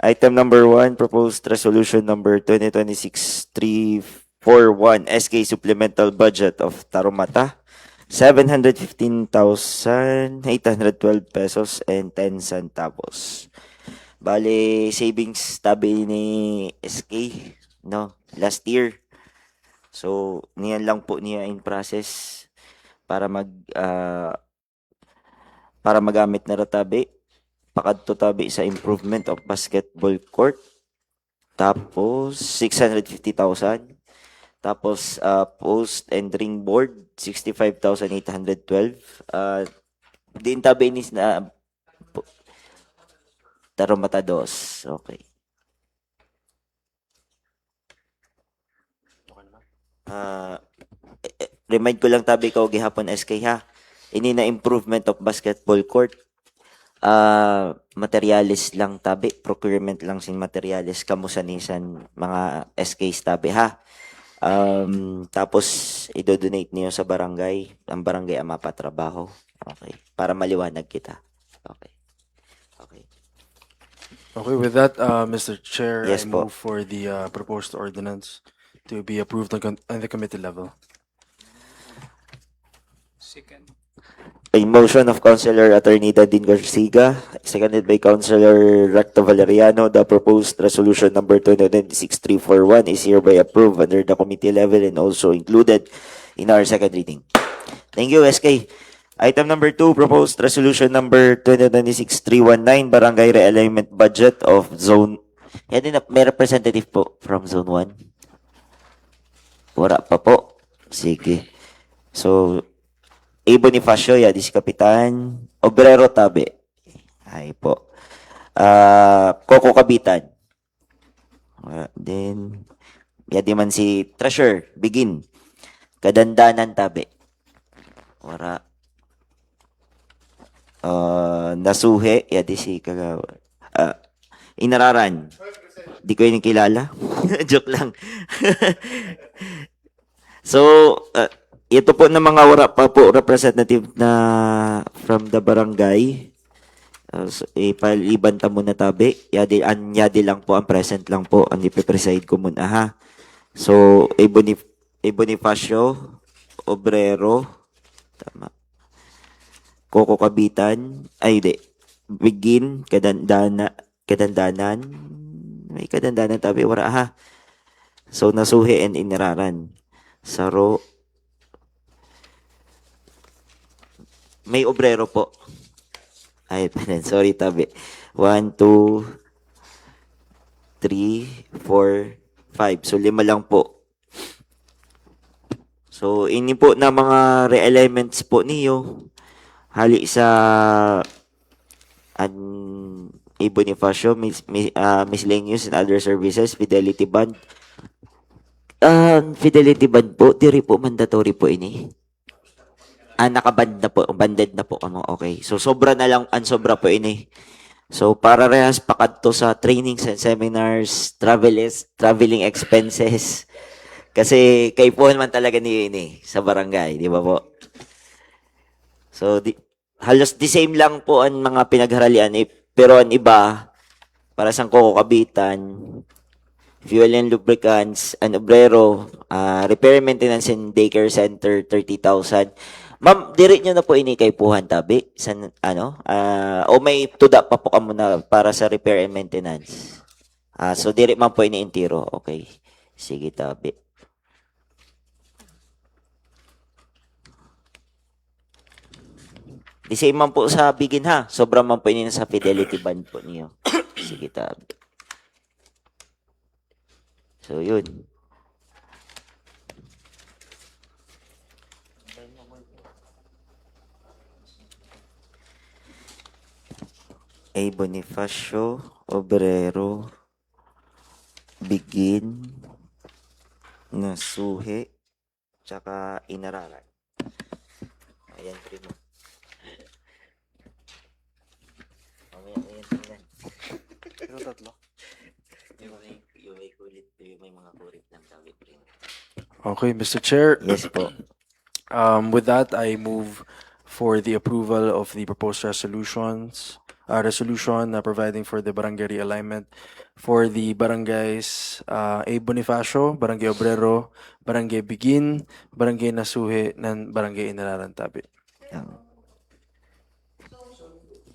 Item number 1, proposed resolution number 2026-341, SK supplemental budget of Tarumata, 715,812 pesos and 10 centavos. Bale, savings tabi ni SK, no, last year. So, niyan lang po niya in process para para magamit na ratabi. Pakadto tabi sa improvement of basketball court. Tapos, 650,000. Tapos, post and ring board, 65,812. Din tabi ni na Tarumata 2. Okay. Remind ko lang tabi ko gihapon SK ha. Ini na improvement of basketball court. Materialis lang tabi, procurement lang sin materialis kamusanisan mga SKs tabi ha. Tapos i-donate niyo sa barangay, ang barangay ang mapatrabaho. Okay. Para maliwanag kita. Okay. Okay. Okay, with that, Mr. Chair, Yes I po. move for the proposed ordinance to be approved on the committee level. Second. A motion of Councilor Attorney Dadin Garciga, seconded by Councilor Recto Valeriano. The proposed resolution number 2026-341 is hereby approved under the committee level and also included in our second reading. Thank you, SK. Item number 2, proposed resolution number 2026-319, Barangay Realignment Budget of Zone. Yan din, may representative po from Zone 1. Wala pa po. Sige. So, A. Bonifacio, Yadis Kapitan. Obrero Tabe. Ay po. Coco Kabitan. Then, yadi man si Treasure. Begin. Kadandanan Tabe. Wara. Nasuhe. Yadi si Kagawa. Inararan. Di ko yun kilala. Joke lang. So, ito po na mga wala pa po representative na from the barangay. So, ipaliban ta muna tabi. Yadi lang po, ang present lang po. Ang ipipreside ko muna ha. So, Bonifacio, Obrero, tama. Coco Kabitan, ay di. Begin, Kadandanan. May kadandanan tabi, wala ha. So, Nasuhe and Inararan. Saro, may obrero po. Ay, sorry tabi. 1, 2, 3, 4, 5. So, 5 lang po. So, ini po na mga re-elements po niyo. Hali sa A. Bonifacio, miscellaneous and other services, fidelity bond. Fidelity bond po, diri po mandatory po ini. Nakaband na po, banded na po. Okay. So, sobra na lang, ang sobra po ini. So, para rehas pakadto sa trainings and seminars, traveling expenses. Kasi, kay po naman talaga ni ini sa barangay, di ba po? So, halos the same lang po ang mga pinagharalian. Pero ang iba, para sa Coco Kabitan, fuel and lubricants, an obrero, repair maintenance and daycare center, 30,000. Ma'am, diri nyo na po ini kay Puhan tabi sa o may tuda pa po ka muna para sa repair and maintenance. So diri man po ini intiro. Okay. Sige tabi. Di same man po sa Begin ha. Sobrang man po ini sa fidelity band po niyo. Sige tabi. So yun. A. Bonifacio, Obrero, Begin, Nasuhe, tsaka Inararan. Ayan, primo. Ayan, tingnan. Ito tatlo. Yung may kulit, yung may mga kulit ng sabi, primo. Okay, Mr. Chair. Yes po. With that, I move for the approval of the proposed resolutions resolution providing for the barangay realignment for the barangays A. Bonifacio, Barangay Obrero, Barangay Bigin, Barangay Nasuhe, and Barangay Inararan Tabi.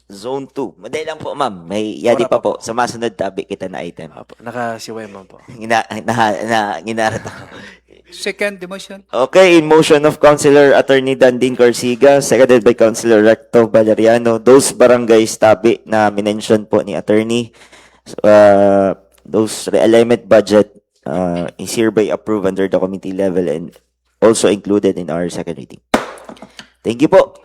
Zone 2. Madali lang po, ma'am. May yadi Wala pa pa po. Sa masunod tabi kita na item. Nakasiway man po. Ginarat ako. Second the motion. Okay, in motion of Councilor Attorney Dandin Corsiga, seconded by Councilor Recto Valeriano, those barangays tabi na minention po ni Attorney, those realignment budget is hereby approved under the committee level and also included in our second reading. Thank you po.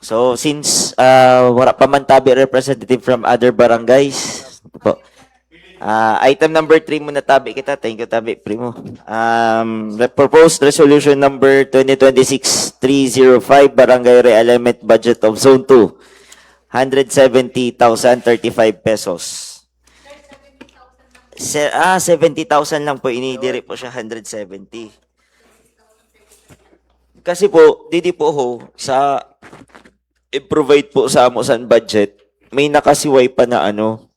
So, since wala pa man tabi representative from other barangays, po. Item number 3 muna tabi kita. Thank you, tabi, primo. Proposed resolution number 2026-305, Barangay Realignment Budget of Zone 2, 170,035 pesos. 70,000 lang po. Inidiri po siya 170. Kasi po, didi po ho, sa i-provide po sa amosan budget, may nakasiway pa na ano,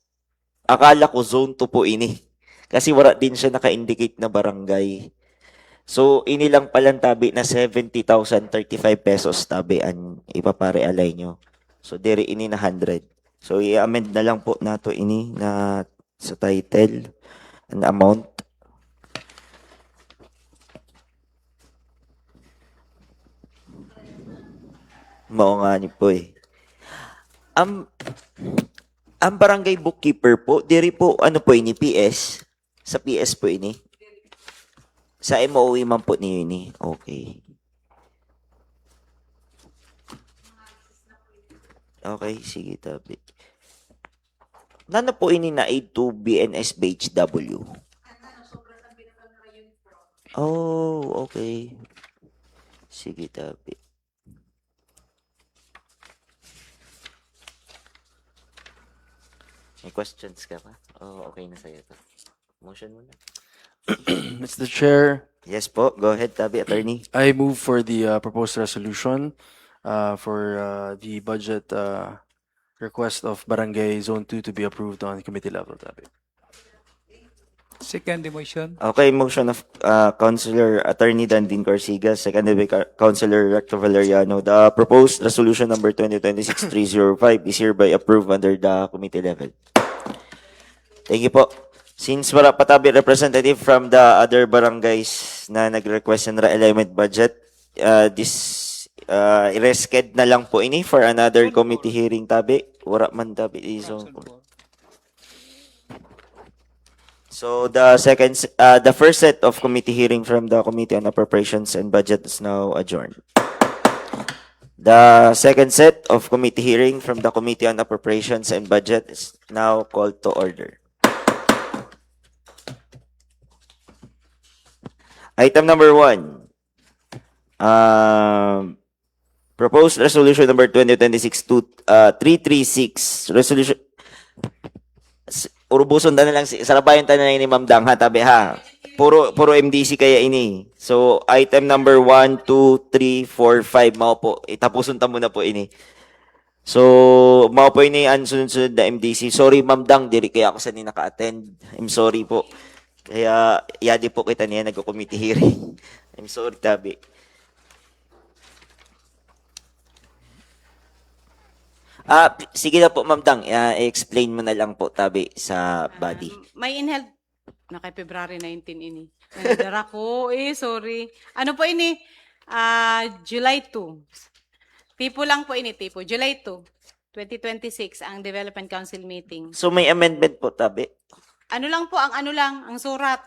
akala ko zone 2 po ini. Kasi wala din siya naka-indicate na barangay. So, ini lang palang tabi na 70,035 pesos tabi ang ipapare-alay nyo. So, diri ini na 100. So, i-amend na lang po nato ini na sa title and amount. Mao nga ni po eh. Ang barangay bookkeeper po, diri po, ano po ini, PS? Sa PS po ini? Sa MOE man po niyo ini. Okay. Okay, sige tabi. Nano po ini na aid to BNS BHW? Oh, okay. Sige tabi. May questions ka pa? Oh, okay na sa'yo to. Motion muna. Mr. Chair, Yes po, go ahead, tabi, attorney. I move for the proposed resolution for the budget request of Barangay Zone 2 to be approved on committee level. Tabi. Second the motion. Okay, motion of Councilor Attorney Dandin Corsiga, seconded by Councilor Recto Valeriano. The proposed resolution number 2026-305 is hereby approved under the committee level. Thank you po. Since wala pa tabi representative from the other barangays na nag-request ng realignment budget, this i-resked na lang po ini for another committee hearing tabi. Wala man tabi. So the first set of committee hearing from the Committee on Appropriations and Budget is now adjourned. The second set of committee hearing from the Committee on Appropriations and Budget is now called to order. Item number 1. Proposed resolution number 2026-336. Resolution. Urubuson na lang. Sarabayan tayo na ni Ma'am Dang, ha? Tabi, ha? Puro MDC kaya ini. So, item number 1, 2, 3, 4, 5. Mao po. Itapusun ta muna po ini. So, mao po ini ang sunod-sunod na MDC. Sorry, Ma'am Dang. Diri kaya ako sa ni naka-attend. I'm sorry po. Kaya, yadi po kita niya nagko-committee hearing. I'm sorry, tabi. Sige na po, Ma'am Dang. I-explain mo na lang po, tabi, sa body. May inheld na kay February 19 ini. Nagdara ko, sorry. Ano po ini? July 2. Tipo lang po ini, tipo. July 2, 2026, ang Development Council meeting. So, may amendment po, tabi. Ano lang po, ang surat.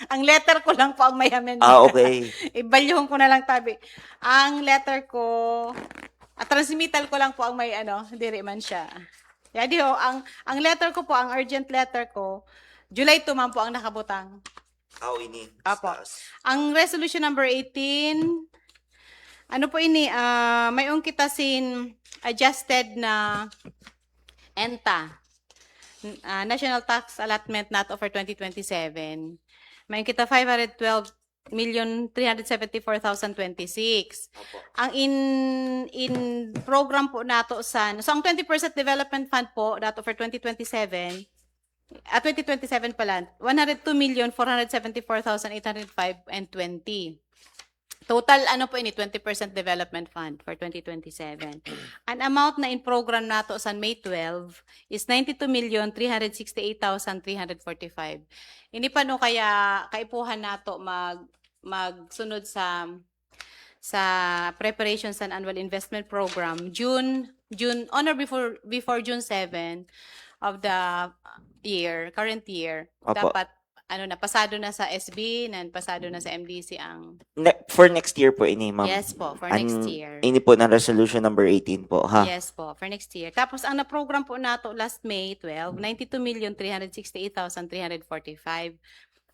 Ang letter ko lang po ang may amendment. Okay. Ibalyuhon ko na lang, tabi. Ang letter ko, transmittal ko lang po ang may diri man siya. Yadi ho, ang letter ko po, ang urgent letter ko, July 2 man po ang nakabutang. Ini. Apo. Ang resolution number 18, ano po ini, mayroong kita adjusted na ENTA, National Tax Allotment not for 2027. Mayroong kita 1,374,026. Ang in program po nato so ang 20% development fund po dato for 2027 2027 pala 102,474,805 and 20. Total ano po ini 20% development fund for 2027. Ang amount na in program nato sa May 12 is 92,368,345. Ini pa no kaya kaipuhan nato magsunod sa preparation sa annual investment program June on or before June 7 of the current year. Opo. Dapat pasado na sa SB, pasado na sa MDC ang For next year po ini, ma'am. yes po for An- next year. Ini po ng resolution number 18 po, ha? Yes po, for next year. Tapos ang na-program po nato last May 12, 92,368,345.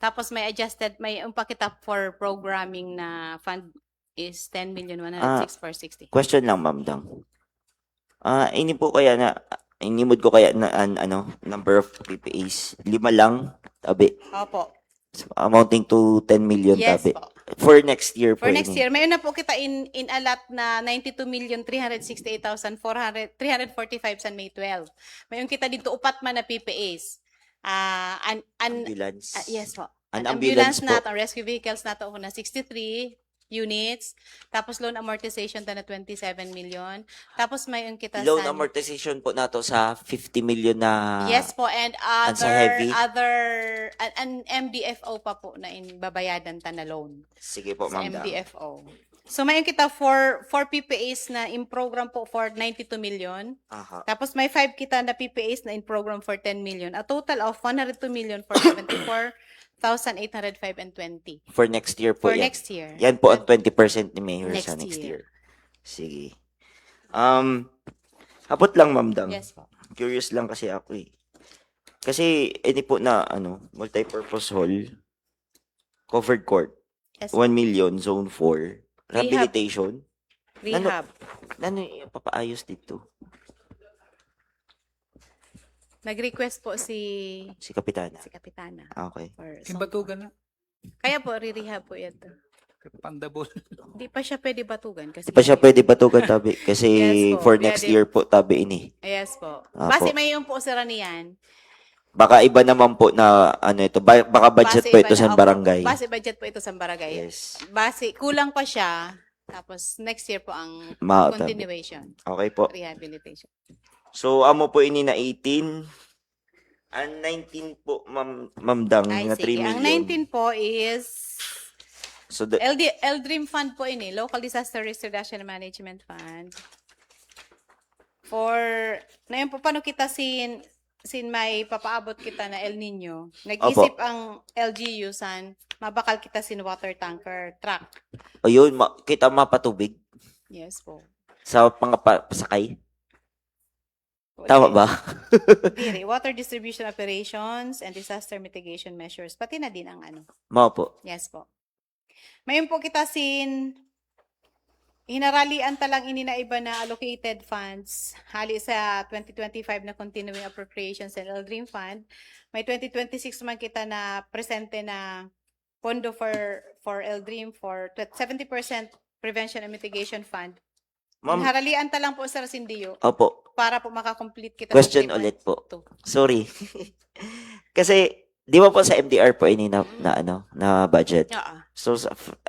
Tapos may kita for programming na fund is 10,106,460. Question lang, ma'am Dang. Ini po kaya na, inimod ko kaya na, number of PPAs. 5 lang, tabi. Opo. Amounting to 10 million, Yes tabi. po. For next year po For next ini. year, mayroon na po kita in allot na 92,368,345 sa May 12. Mayroon kita dito upat man na PPAs. Ambulance. Yes po. An Ang ambulance ambulance po. nato, rescue vehicles nato na 63 units. Tapos loan amortization na 27 million. Tapos mayroon kita Loan sa amortization po nato sa 50 million na yes po, and and sa heavy? an MDFO pa po na babayadan ta na loan. Sige po, Sa ma'am Dang. MDFO. So mayroon kita for PPAs na in program po for 92 million. Aha. Tapos may 5 kita na PPAs na in program for 10 million. A total of 102 million for 74,805 and 20. For next year po For yan. next year. Yan po ang 20% ni Mayor sa Next next year. year. Sige. Hapot lang, ma'am Dang. Yes po. Curious lang kasi ako eh. Kasi ini po na multi-purpose hall, covered court, Yes. 1 million, zone 4, rehabilitation. Rehab. Ano yung papaayos dito? Nag-request po si Kapitana. Kapitana. Okay. For Yung batugan na. Kaya po, re-rehab po ito. Pandabol. Di pa siya pwede batugan. Kasi Di pa siya pwede batugan, tabi. Kasi Yes po, for yeah, next di- year po, tabi ini. Yes po. Apo. Base may yung po sira niyan. Baka iba naman po na ito. Baka budget Base po iba ito na- sa opo, barangay. Base budget po ito sa barangay. Yes. Base, kulang pa siya. Tapos next year po ang Tabi. continuation. Okay po. Rehabilitation. So, amo po ini na 18. Ang 19 po, Ma'am Dang, Ay, na 3 sige. million. Ang 19 po is So, the, LDREAM Fund po ini, Local Disaster Risk Reduction and Management Fund. Na yun po, paano kita sin may papaabot kita na El Nino, nag-isip ang LGU san, mabakal kita sin water tanker truck. ayun, kita mapatubig Yes po. sa pasakay. Tama ba? Diri, water distribution operations and disaster mitigation measures. Pati na din ang Mao po. Yes po. Mayon po kita hinaralian talang ini na iba na allocated funds hali sa 2025 na continuing appropriations and LDREAM Fund. May 2026 man kita na presente na pondo for LDREAM for 70% Prevention and Mitigation Fund. Ma'am, Hinaralian talang po sa Sindio opo. para po makakomplete kita. Question sa 3.2. ulit po. Sorry. Kasi, di ba po sa MDR po ini na budget? Oo. So,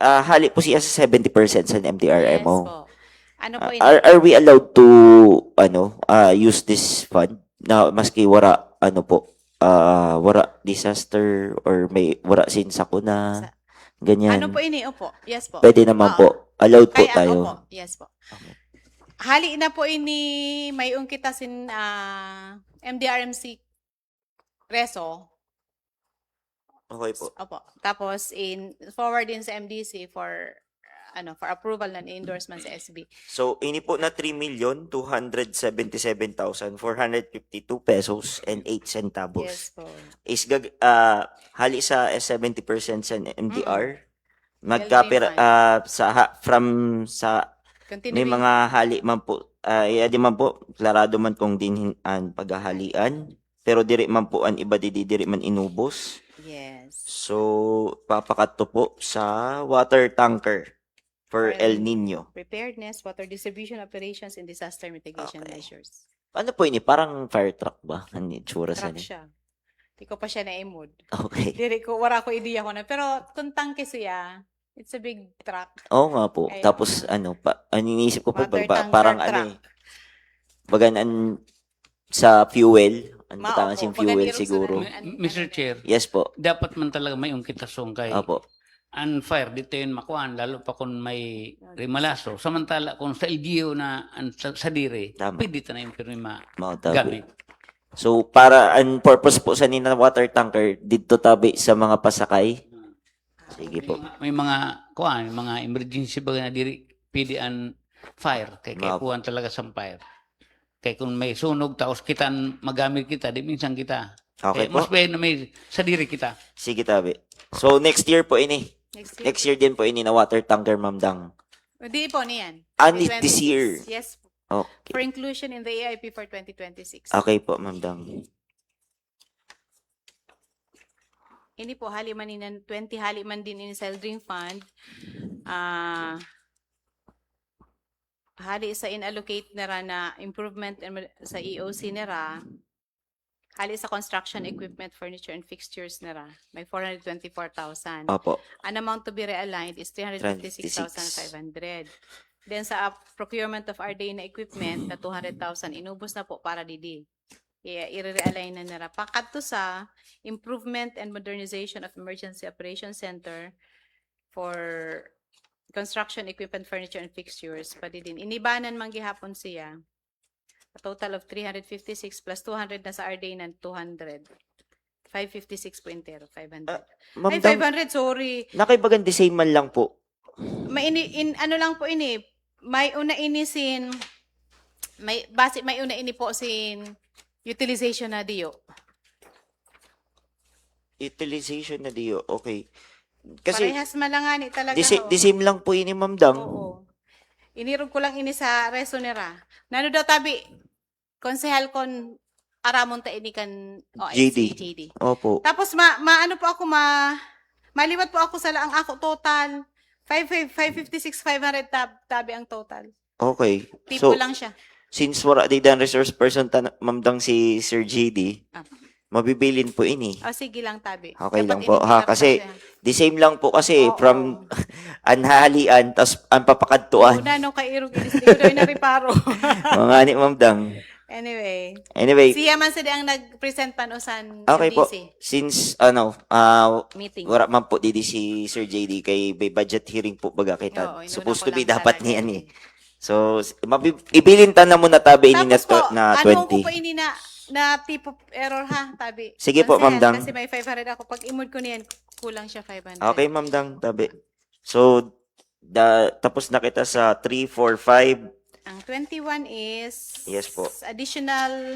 hali po siya sa 70% sa MDR Yes mo. po. Ano po Are we allowed to use this fund na maski wara wara disaster or may wara sin sakuna ganyan? Ano po ini? Opo. Yes po. Pwede naman Oo. po. Allowed po Kaya, tayo. opo. Yes po. Hali na po ini may kita sin MDRMC Reso. Okay po. Opo. Tapos forward din sa MDC for approval and endorsement sa SB. So, ini po na 3,277,452 pesos and 8 centavos. Yes po. Is hali sa 70% sa MDR. LDREAM Sa may Continuing. mga hali man po, di man po, klarado man kung dinhin ang paghahalian, pero diri man po ang iba diri man inubos. Yes. So, papakat to po sa water tanker for For El Nino. Preparedness, water distribution operations, and disaster mitigation Okay. measures. Ano po ini? Parang fire truck ba? Ang itsura sa Truck siya. Di ko pa siya na-emood. Okay. Diri ko, wala ko idea ko na. Pero kung tangke siya, it's a big truck. Oo nga po. Ayun Tapos nga. ang iniisip ko po, Water tanker parang truck. bagan sa fuel, ang Mao batangan po, sing pag fuel nanirog sa siguro. nan- Mr. Chair, Yes po. dapat man talaga may ungkitasong kay Opo. unfair dito yun makuhaan, lalo pa kung may rimalaso. Samantala, kung sa LGU na sa dire, Tama. pwede na yung pirma Mao tabi. gamit. So, para ang purpose po sa nina water tanker, dito tabi sa mga pasakay. Sige po. May mga kuhaan, mga emergency ba na diri, pwede ang fire. Kaya Ma'am. kuhaan talaga sa fire. Kaya kung may sunog, tapos kita magamit kita, di minsan kita. Okay Kaya po. mas pwede na may sa diri kita. Sige tabi. So, next year po ini. Next year. Next year din po ini na water tanker, Ma'am Dang. Di po niyan. Ani this 2026. year. Yes. Okay. For inclusion in the AIP for 2026. Okay po, Ma'am Dang. Ini po haliman ninan 20 haliman din in Seldring Fund. Ah hali sa inallocate na ra na improvement sa EOC na ra. Hali sa construction equipment, furniture, and fixtures na ra. May 424,000. Opo. An amount to be realigned is 356,500. Then sa procurement of RD na equipment na 200,000, inubos na po para didi. I-realign na nila. Pakadto sa improvement and modernization of Emergency Operations Center for construction equipment, furniture, and fixtures. Pwede din. Inibanan man gihapon siya. A total of 356 plus 200 na sa RD ng 200. 556.0. 500. Ma'am Ay, Dang, 500, sorry. nakaibagan the same man lang po. May ano lang po ini, may una ini sin, may una ini po sin utilization na diyo. Utilization na diyo. Okay. Kasi, Parehas malangani talaga. the same lang po ini, Ma'am Dang. Oo. Inirog ko lang ini sa resonera. Nano daw tabi, konsehal kon aramon ta ini kan OSC, JD. Opo. Tapos ano po ako maliwat po ako sa laang ako total 556,500 tabi ang total. Okay. Tipo So, lang siya. since wala di dan resource person Ma'am Dang si Sir JD, Ah. mabibilin po ini. O sige lang tabi. Okay lang Dapat po, ha? inibigay Kasi, pa siya. the same lang po kasi Oo. from anhalian, tas ang papakadtuan. Una no kay irog inis di ko daw inariparo. Mga ni Ma'am Dang. Anyway, Anyway, siya man sa ang nag-present panusan okay po. MDC Since, meeting. wala man po didi si Sir JD kay may budget hearing po baga kita. Oo, inuna Supposed ko to be lang dapat talaga niyan yun. eh. So, ibilin ta na muna tabi ini na, Tapos po, na ano ko 20. po ini na type of error ha, tabi. Sige po, Ma'am Dang. Kasi may 500 ako. Pag imod ko niyan, kulang siya 500. Okay, Ma'am Dang, tabi. So, tapos na kita sa 3, 4, 5. Ang 21 is Yes po. additional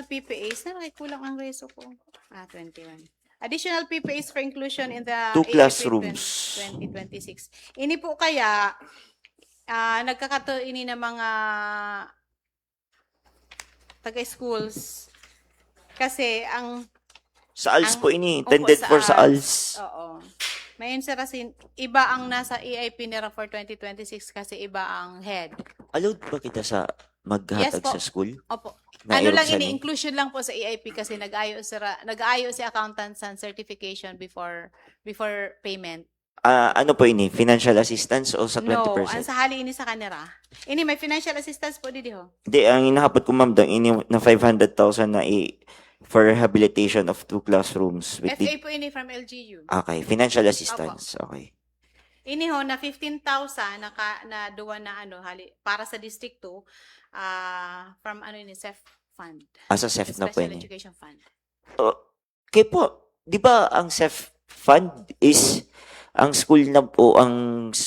PPAs. Na kulang ang reso ko. 21. Additional PPAs for inclusion in the 2 AIP classrooms. 2026. Ini po kaya nagkakato ini ng mga taga-schools kasi ang Sa ALS po ini, Opo, intended for sa ALS. Oo. Mayon sa rasin, iba ang nasa EIP nila for 2026 kasi iba ang head. Allowed ba kita sa maghatag Yes po. sa school? Opo. Na Ano lang Irog ini Sani? inclusion lang po sa EIP kasi nag-aayo si accountants and certification before payment. Ano po ini? Financial assistance o sa 20%? No, ang sa hali ini sa kanira. Ini may financial assistance po didi ho. Hindi, ang inahapot ko, Ma'am Dang, ini na 500,000 na for rehabilitation of 2 classrooms. With FA po ini from LGU. Okay, financial assistance. Okay. Ini ho na 15,000 na duwa na hali para sa district 2 from ini SEF fund. Asa SEF na po Special ini. Education Fund. Kaya po, di ba ang SEF fund is ang school na po, ang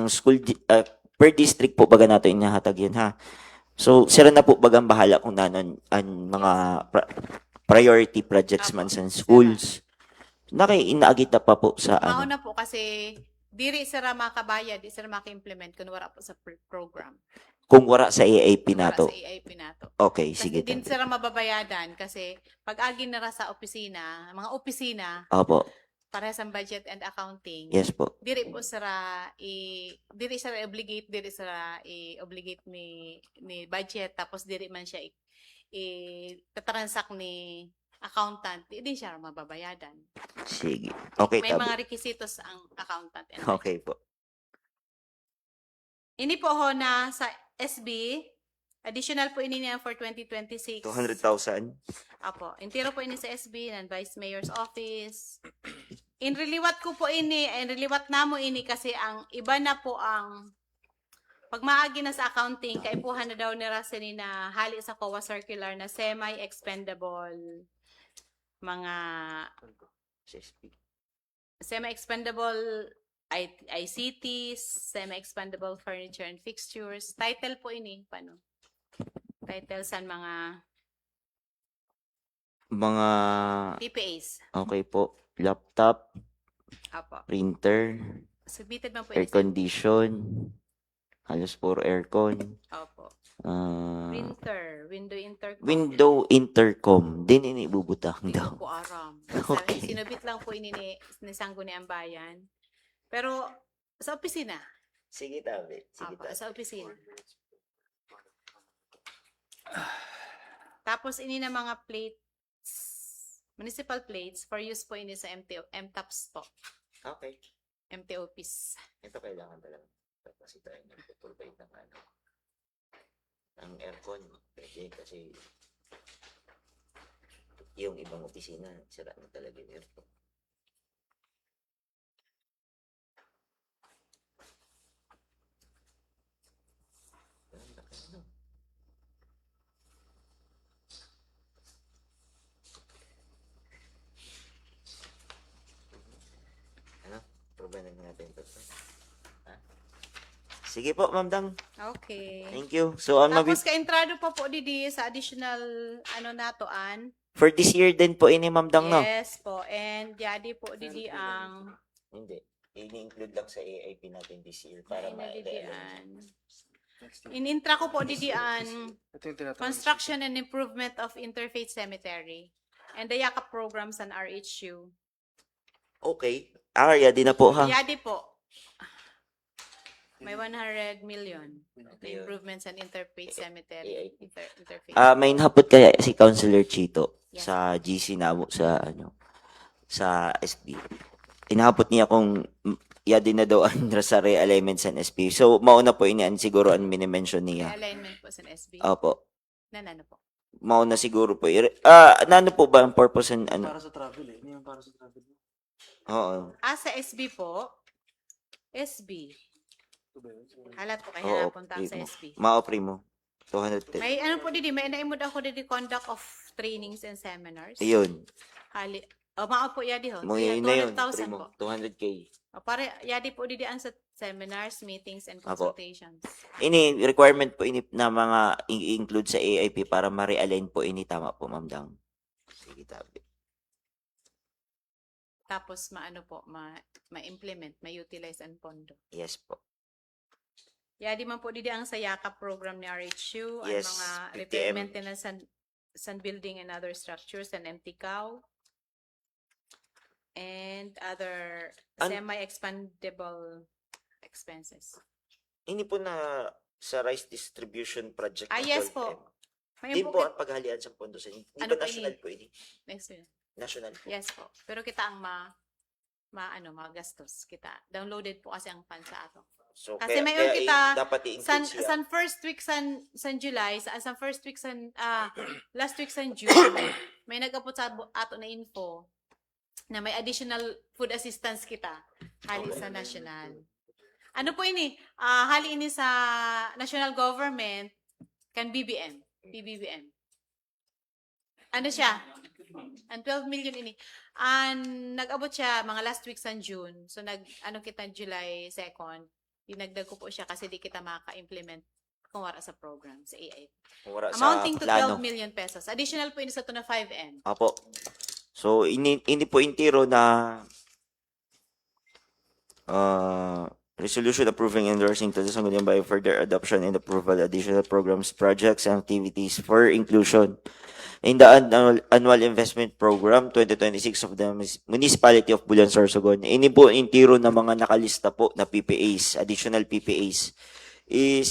school per district po baga natin inahatag yun ha. So, sila na po bagang bahala kung nanon ang mga priority projects man sa schools. Inaagita pa po sa Mauna po kasi diri sira makabayad, di sira maka-implement kung wala po sa program. Kung wala sa AIP Para nato. sa AIP nato. Okay, Kasi sige. din sila mababayadan kasi pag agi nara sa opisina, mga opisina, Opo. parehas ang budget and accounting. Yes po. Diri po sira diri sila i-obligate ni budget tapos diri man siya i-transact ni accountant, di siya mababayadan. Sige. Okay, May tabi. mga requisitos ang accountant. And Okay po. Ini po ho na sa SB, additional po ini niya for 2026. 200,000. Apo, intiro po ini sa SB ng Vice Mayor's Office. Inriliwat ko po ini, inriliwat na mo ini kasi ang iba na po ang pag maagi na sa accounting, kaipuhan na daw ni Rasen na hali sa COA circular na semi-expendable mga semi-expendable ICTs, semi-expendable furniture and fixtures. Title po ini, paano? Title sa mga Mga, PPAs. okay po. Laptop, Apo. printer, Submitted man po air ini sa condition. Halos puro aircon. Opo. Ah, Printer, window intercom. window intercom. Din ini bubutang Hindi daw. ko po aram. Okay. Sinubit lang po ini ni Sanggo ni Ambayan. Pero sa opisina. Sige tabi. Apo, sa opisina. Tapos ini na mga plates, municipal plates for use po ini sa MTOPs po. Okay. MTOPs. Ito kailangan talaga. Kasi tayo nag-provide ng ng aircon. Pwede kasi yung ibang opisina, sira na talaga yung aircon. Ano? Probahan natin ito. Ha? Sige po, Ma'am Dang. Okay. Thank you. So, Tapos ka-entrado pa po didi sa additional natoan. for this year din po ini, Ma'am Dang, no? Yes po. And yadi po didi ang Hindi. Ini-include lang sa AIP natin this year para didian. In-intra ko po didian Ito yung tinatanong. construction and improvement of Interfaith Cemetery and the YAKAP programs and RHU. Okay. Area din na po, ha? Yadi po. May 100 million. The improvements and Interfaith Cemetery. Interfaith. May nahapot kaya si Councilor Chito Yes. sa GC na sa sa SB. Inahapot niya kung yadi na daw ang sa realignments and SB. So mauna po inian siguro ang minimension May niya. alignment po sa SB. Opo. Nanano po. Mauna siguro po. Nano po ba ang purpose and ano? Para sa travel eh. Hindi yung para sa travel. Oo. Sa SB po, SB. Ito ba yun? Halat po kayo Oo, napunta sa primo. SB. Mao primo. 210. May po didi, may naimod ako didi conduct of trainings and seminars. Ayun. Hali. Mao po yadi ho. Mo yun na yun. 200,000 Primo. po. 200K. Pare yadi po didi ang sa seminars, meetings and Apo. consultations. Ini requirement po ini na mga i-include sa AIP para ma-realign po ini, tama po, Ma'am Dang. Sige, tabi. Tapos maano po, ma-implement, ma-utilize ang pondo. Yes po. Yadi man po didi ang sa YAKAP program ni RHU, Yes, ang mga repair PTM. maintenance and building and other structures and MTCAW. And other semi-expandable expenses. Ini po na sa rice distribution project. ng Yes 12M. po. May Din po ang paghalian sa pondo sa inyo. Di Ano ba po national ini? po ini? Next year. National po. Yes po. Pero kita ang magastos kita. Downloaded po kasi ang fund sa ato. So, Kasi mayon kita dapat i-include siya. San first week san July, san first week last week san June, may nag-upload sa ato na info na may additional food assistance kita hali sa national. Ano po ini? Hali ini sa national government kan PBBM. Ano siya? Ang 12 million ini. Nag-abot siya mga last week sa June. So kita July 2nd. Dinagdag ko po siya kasi di kita maka-implement kung wala sa program, sa AI. Wala sa Amounting to plano. 12 million pesos. Additional po ini sa to na 5M. Apo. So, ini po intiro na Resolution approving endorsing to the Sangguniang Bayan for their adoption and approval additional programs, projects, and activities for inclusion in the annual investment program 2026 of the Municipality of Bulan, Sorsogon. Ini po yung tiro ng mga nakalista po na PPAs, additional PPAs, is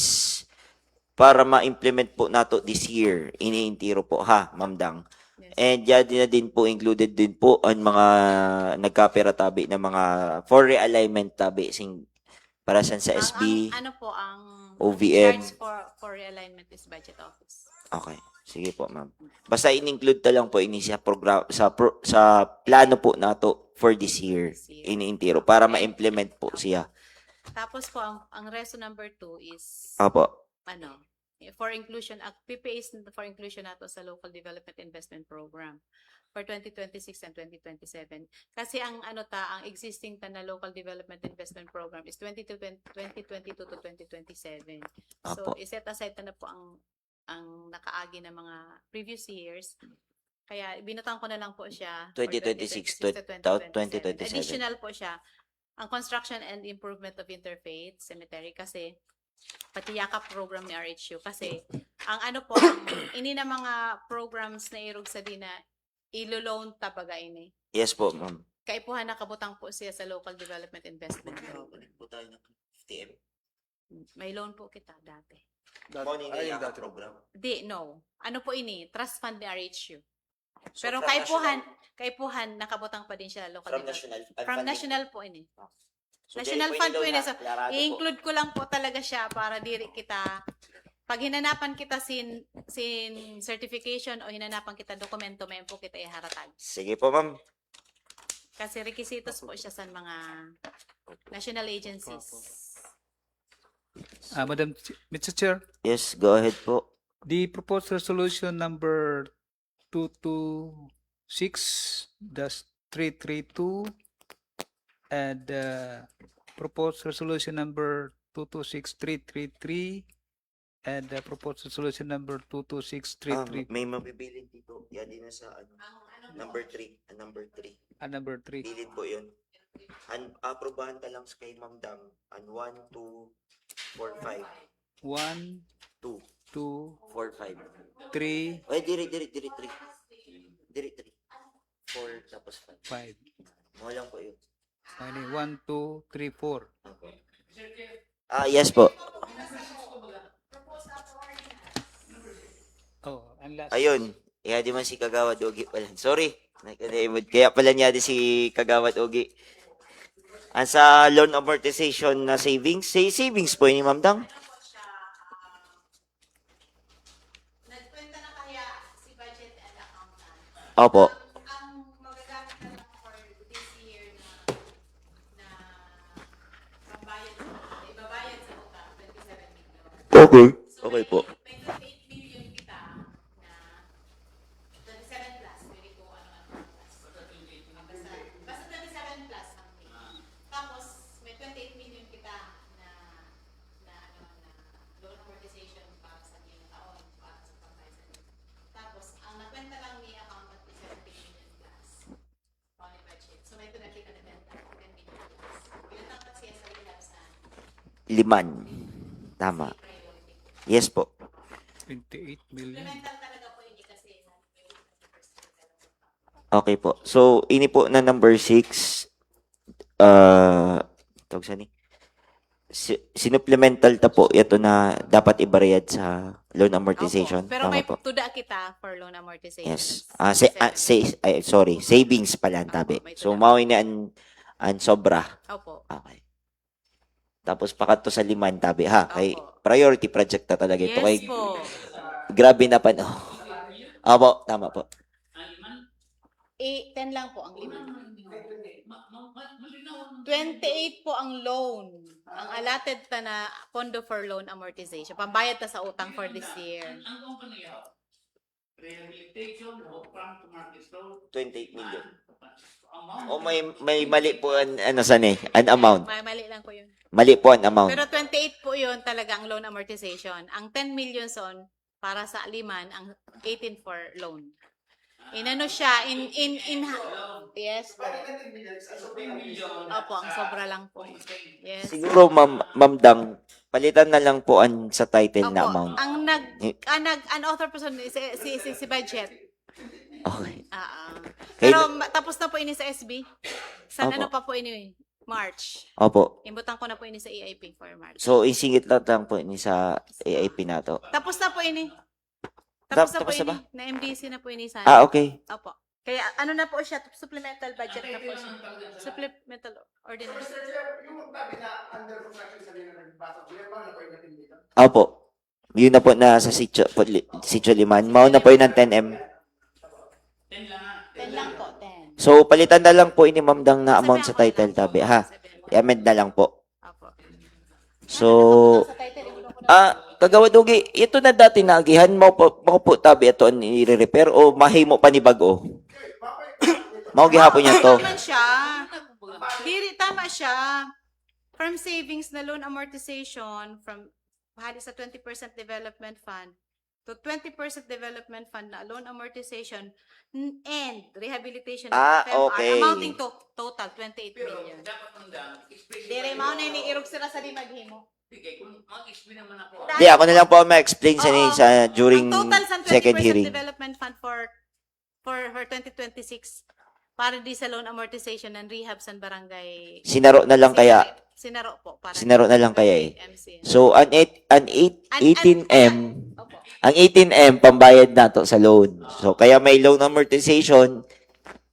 para ma-implement po nato this year. Iniintiro po ha, Ma'am Dang. Yes. And yan din na din po, included din po ang mga nagkapera tabi na mga for realignment tabi para sa SB. Ano po ang OVM. charge for realignment is budget office. Okay. Sige po, ma'am. Basta in-include ta lang po ini sa program sa plano po nato for this year. This year. Iniintiro para ma-implement po siya. Tapos po ang reso number 2 is Opo. ano, for inclusion, PPAs for inclusion nato sa Local Development Investment Program for 2026 and 2027. Kasi ang existing na Local Development Investment Program is 2022 to 2027. So, Apo. iset aside na po ang nakaagi na mga previous years. Kaya binutang ko na lang po siya for 2026 to 2027. Additional po siya ang construction and improvement of interfaith cemetery kasi pati yakap program ni RHU kasi ang ini na mga programs na irog sa dina ilo-loan tabaga ini. Yes po, ma'am. Kaipuhan nakabutang po siya sa Local Development Investment Program. Po tayo ng 50M. May loan po kita dati. Ay, yung dati program. No. Ano po ini? Trust fund ni RHU. So, Pero from kaipuhan nakabutang pa din siya local From development. national. From national po ini. So, National dahil fund po inilaw ini. na, So, klarado po. i-include ko lang po talaga siya para diri kita pag hinanapan kita sin certification o hinanapan kita dokumento, may po kita iharatag. Sige po, ma'am. Kasi requisitos po siya sa mga national agencies. Mr. Chair, Yes, go ahead po. the proposed resolution number 226-332 and proposed resolution number 226333 and proposed resolution number 22633 May mabibilin dito. Yan din na sa number 3. Number 3. number 3. Bilin po yun. Aprobahan ta lang sa kay Ma'am Dang. 1, 2, 4, 5. 1, 2, 2, 4, 5. 3, Ay, diri, 3. Diri, 3. 4, tapos 5. 5. Mo lang po yun. 1, 2, 3, 4. Yes po. Oh, and last. Ayun. Iya di man si Kagawad Ogi pala. Sorry. Kaya pala niya di si Kagawad Ogi. Ang sa loan amortization na savings, savings po ni Ma'am Dang. Nagkwenta na kaya si budget and accountant. Opo. Ang magagamit na lang for this year na pambayad, ibabayad sa utang, 27 million. Okay. Okay po. May 28 million kita na 27 plus, pwede ko ano-ano plus. Basta 27 plus ang pay. Tapos, may 28 million kita na loan amortization para sa inyong taon, para sa pambayad sa inyo. Tapos, ang nakwenta lang ni accountant is 17 million plus. Pauli budget. So, may pinagkita na 10 million plus. Pinatangkat siya sa ilap sa 5. Tama. priority. Yes po. 28 million. Implemental talaga po yun kasi Okay po. So, ini po na number 6. Tawag sa ni? Sinupplemental ta po. Ito na dapat ibarayad sa loan amortization. Opo. Pero Tama may po. tuda kita for loan amortization. Yes. Sorry. Savings pala ang tabi. May So, tuda. mawin na ang sobra. Opo. Okay. Tapos pakat to sa 5 tabi ha. Kay Opo. priority project ta talaga ito. Kay Yes po. grabe na pa. Opo, tama po. 10 lang po ang limit. 28 po ang loan. Ang allotted ta na pondo for loan amortization. Pambayad ta sa utang for this year. Ang kumpanya, rehabilitation o farm to market road, 28 million. amount. O may mali po an amount. Mali lang po yun. Mali po ang amount. Pero 28 po yun talaga ang loan amortization. Ang 10 million son para sa liman, ang 18 for loan. Inano siya, yes po. Opo, ang sobra lang po. Yes. Siguro, Ma'am Dang, palitan na lang po sa title na Opo, amount. ang unauthor person si budget. Okay. Pero tapos na po ini sa SB. Sa Opo. ano pa po ini? March. Opo. Imbutan ko na po ini sa EIP for March. So, isingit lang po ini sa AIP na to. Tapos na po ini. Tapos na po Tapos na ini. ba? Na MDC na po ini sana. Okay. Opo. Kaya ano na po siya, supplemental budget na po siya. Supplemental ordinance. Opo. Yun na po na sa Sitio Liman. Mauna po yun ng 10M. 10 lang po, 10. So, palitan na lang po ini Ma'am Dang na amount sa Sabihan ko title na lang tabi. po. Ha? Sabihan ko. I-amend na lang po. Opo. So, Sa title, ibulong ko na. kagawa dugi, ito na dati nagihan mo po tabi ito ang i-repair o mahimo pa ni bago? Mao gihapon niya to. Naman siya. Diri, tama siya. From savings na loan amortization, from hali sa 20% development fund to 20% development fund na loan amortization and rehabilitation of FMR okay. amounting to total 28 million. Diri, mao na ini-irog sila sa di maghimo. Di, ako na lang po ma-explain sa Oo. during Ang total sa 20% second hearing. development fund for 2026 para di sa loan amortization and rehab sa barangay. Sinaro na lang kaya. Sinaro po. Para Sinaro na lang kaya eh. MC. So, ang 18M, Opo. ang 18M, pambayad na to sa loan. So, kaya may loan amortization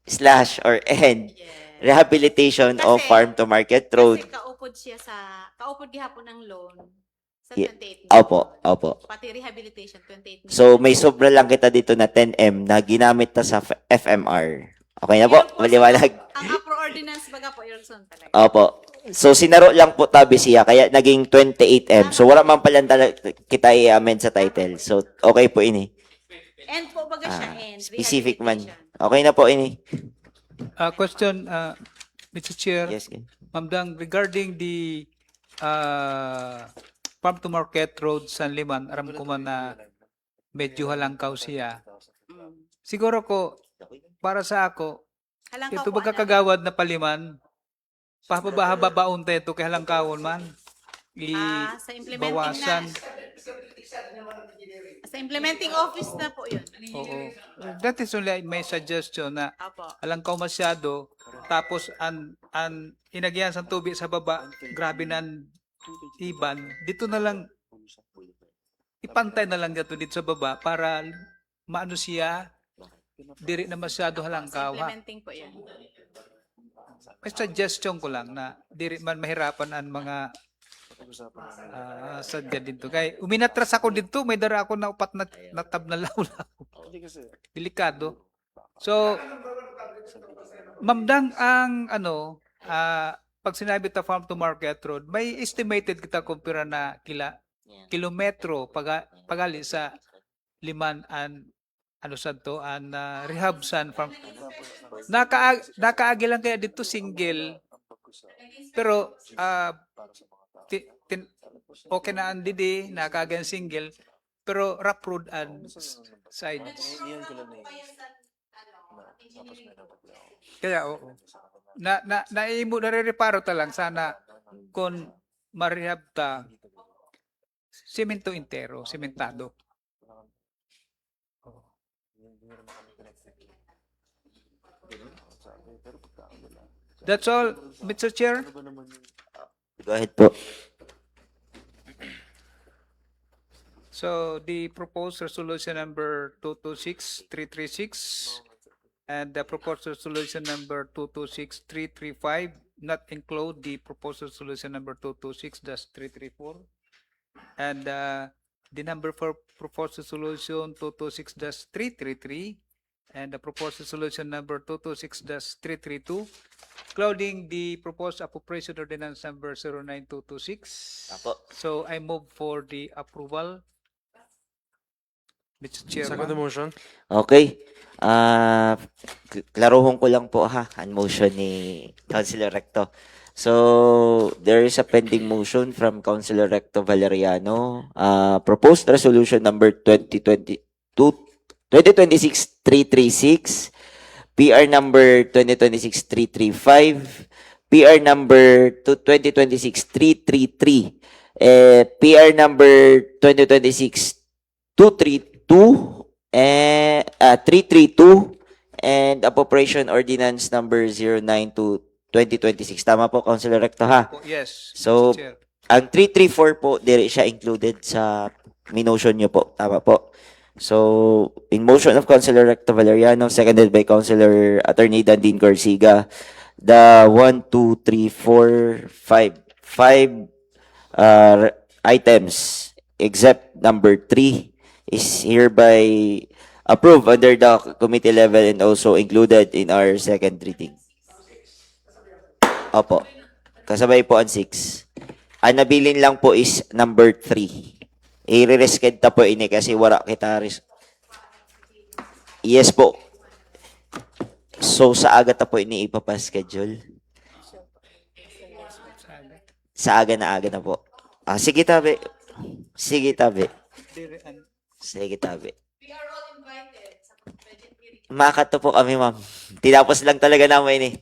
/ or end Yes. rehabilitation of Kasi- farm to market road. Kasi kaupod siya kaupod gihapon ng loan sa Yeah. 28 million. Opo. Pati rehabilitation, 28 million. So, may sobra lang kita dito na 10M na ginamit ta sa FMR. Okay na po? Yun Maliwanag. Ang APRO ordinance baga po, yun talaga. Opo. So, sinaro lang po tabi siya, kaya naging 28M. So, wala man pala kita i-amend sa title. So, okay po ini. And po baga siya, and Specific man. rehabilitation. Okay na po ini. Question, Mr. Chair. Yes. Ma'am Dang, regarding the farm to market road San Liman, aram ko man na medyo halangkaw siya. Mm. Siguro ko, para sa ako, Halangkaw ito po, baga anak. kagawad na paliman, papabahababaon ito kay halangkawon man. Sa implementing Bawasan. Sa implementing office na po yun. Oo. That is only may suggestion na Apo. halangkaw masyado, tapos inagyan sa tubig sa baba, grabe nan iban, dito na lang, ipantay na lang dito sa baba para maano siya, diri na masyado Sa halangkaw. Ha? implementing po yun. May suggestion ko lang na diri man mahirapan ang mga sadya dito. Kaya uminatras ako dito, may dara ako na upat na tab na lawlaw. Delikado. So, Ma'am Dang, ang pag sinabi ta farm to market road, may estimated kita kumpira na kilometro pagali sa Liman an rehab san farm. Nakaagi lang kaya dito single. Pero okay na ang didi, nakaagi ang single, pero rough road and sides. Kaya oo. Naimo nare-reparo ta lang sana kung marehab ta semento intero, sementado. That's all, Mr. Chair. Go ahead po. So the proposed resolution number 226336 and the proposed resolution number 226335 not include the proposed resolution number 226-334 and the number for proposed resolution 226-333 and the proposed resolution number 226-332 including the proposed appropriation ordinance number 09226. Apo. So I move for the approval. Mr. Second the Chairman. motion. Okay. Klaruhon ko lang po ang motion ni Councilor Recto. So, there is a pending motion from Councilor Recto Valeriano. Proposed resolution number 2022 2026-336, PR number 2026-335, PR number 2026-333, PR number 2026-232, 332, and Appropriation Ordinance number 092-2026. Tama po, Councilor Recto, ha? Yes. So, Mr. Chair. ang 334 po, dire siya included sa minotion nyo po. Tama po. So, in motion of Councilor Recto Valeriano, seconded by Councilor Attorney Dandine Garciga, the 1, 2, 3, 4, 5 items, except number 3, is hereby approved under the committee level and also included in our second reading. Opo. Kasabay po ang 6. Ang nabilin lang po is number 3. I-resked na po ini kasi wala kita Yes po. So, sa aga ta po ini ipapaschedule. Sa aga na po. Sige tabi. Sige tabi. Sige tabi. Makato po kami, ma'am. Tinapos lang talaga namin eh.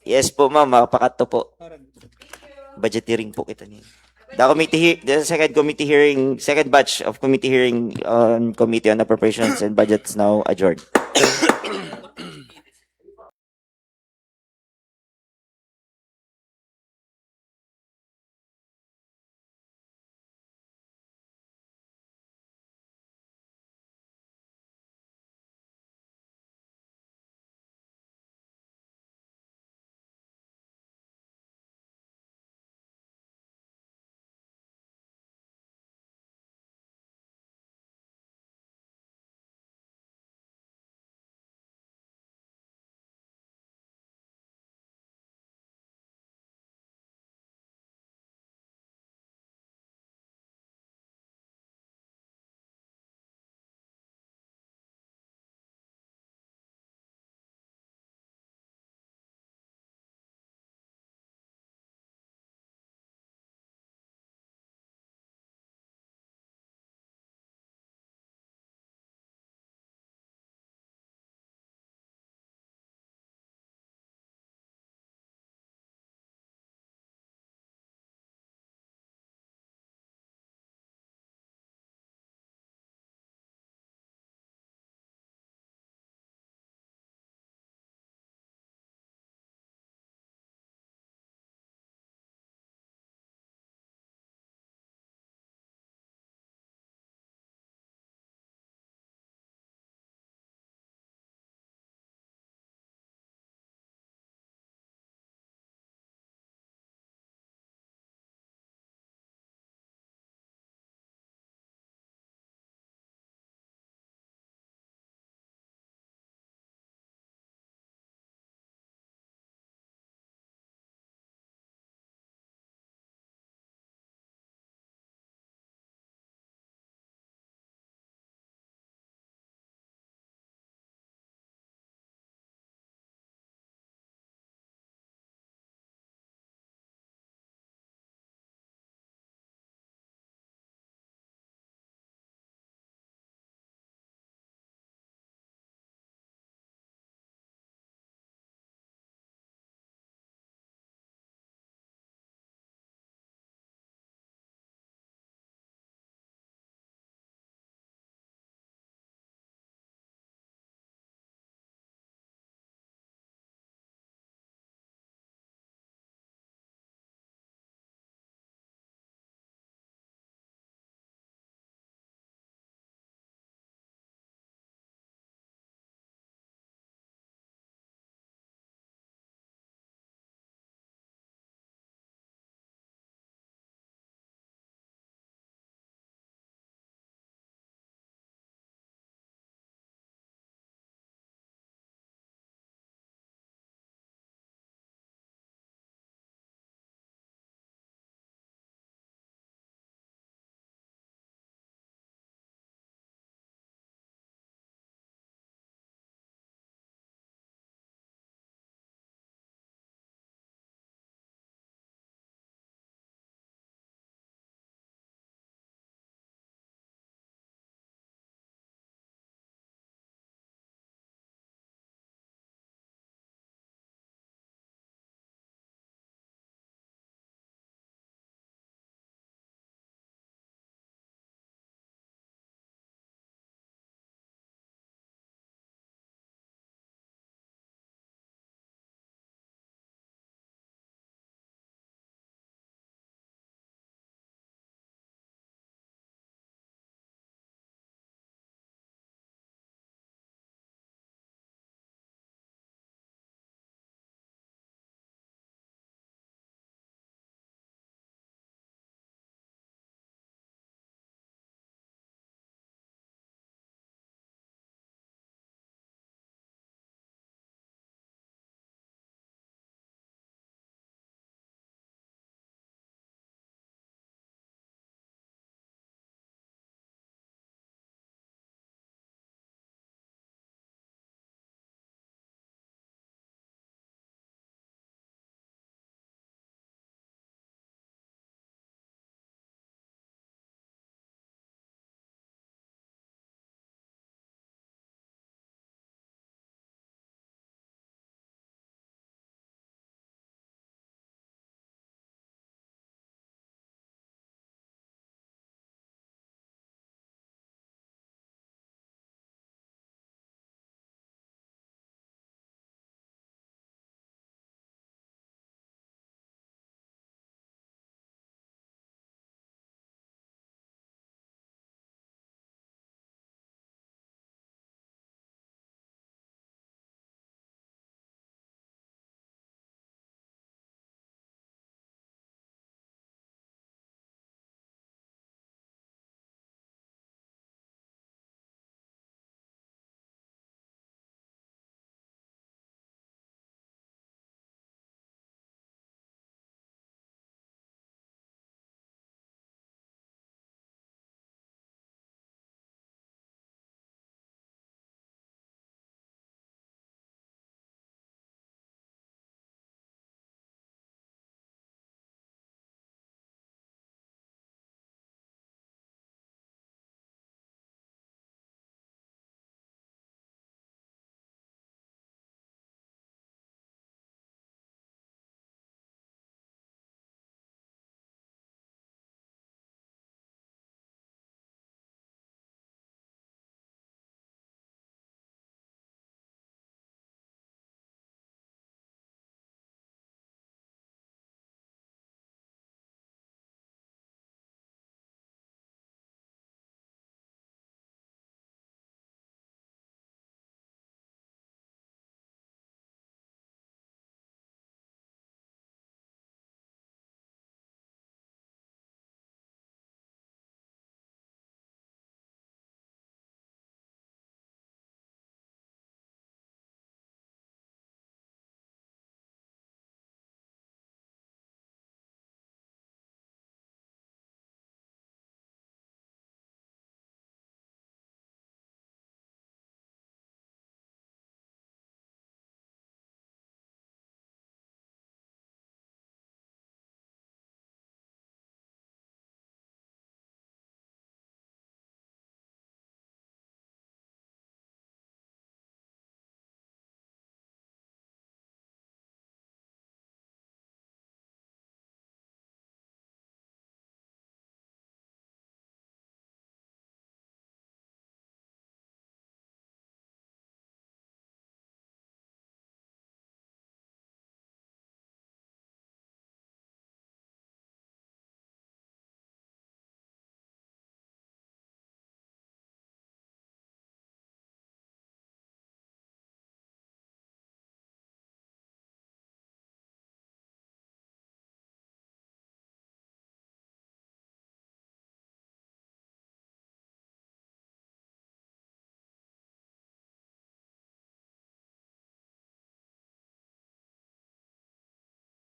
Yes po, ma'am. Makapakato po. Budgeteering po kita niya. The second committee hearing, second batch of committee hearing on Committee on Appropriations and Budgets now adjourned.